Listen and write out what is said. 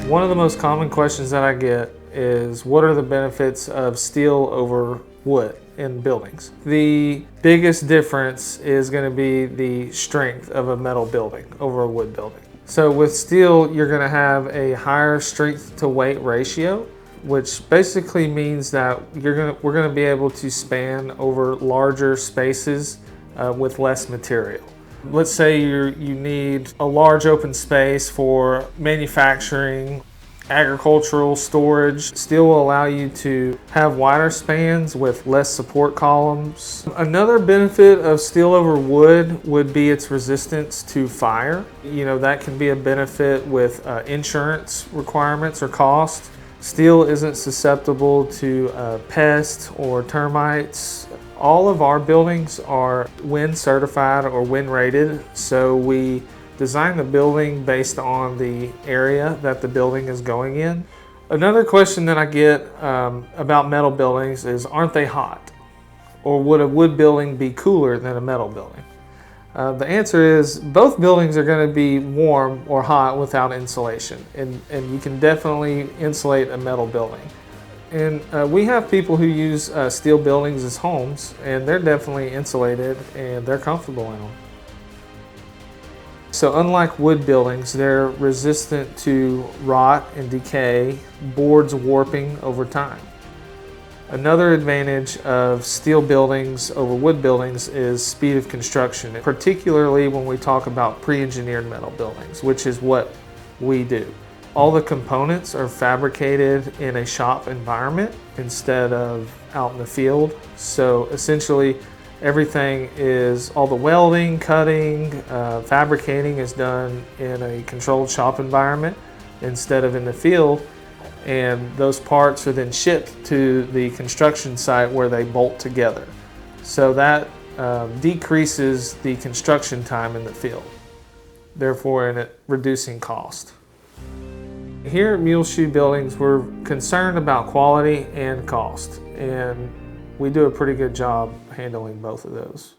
One of the most common questions that I get is, what are the benefits of steel over wood in buildings? The biggest difference is going to be the strength of a metal building over a wood building. So with steel, you're going to have a higher strength to weight ratio, which basically means that we're going to be able to span over larger spaces with less material. Let's say you need a large open space for manufacturing, agricultural storage. Steel will allow you to have wider spans with less support columns. Another benefit of steel over wood would be its resistance to fire. That can be a benefit with insurance requirements or cost. Steel isn't susceptible to pests or termites. All of our buildings are WIN certified or WIN rated, so we design the building based on the area that the building is going in. Another question that I get about metal buildings is, aren't they hot? Or would a wood building be cooler than a metal building? The answer is both buildings are going to be warm or hot without insulation, and you can definitely insulate a metal building. And we have people who use steel buildings as homes, and they're definitely insulated and they're comfortable in them. So unlike wood buildings, they're resistant to rot and decay, boards warping over time. Another advantage of steel buildings over wood buildings is speed of construction, particularly when we talk about pre-engineered metal buildings, which is what we do. All the components are fabricated in a shop environment instead of out in the field. So essentially, everything is, all the welding, cutting, fabricating is done in a controlled shop environment instead of in the field. And those parts are then shipped to the construction site where they bolt together. So that decreases the construction time in the field, therefore reducing cost. Here at Muleshoe Buildings, we're concerned about quality and cost, and we do a pretty good job handling both of those.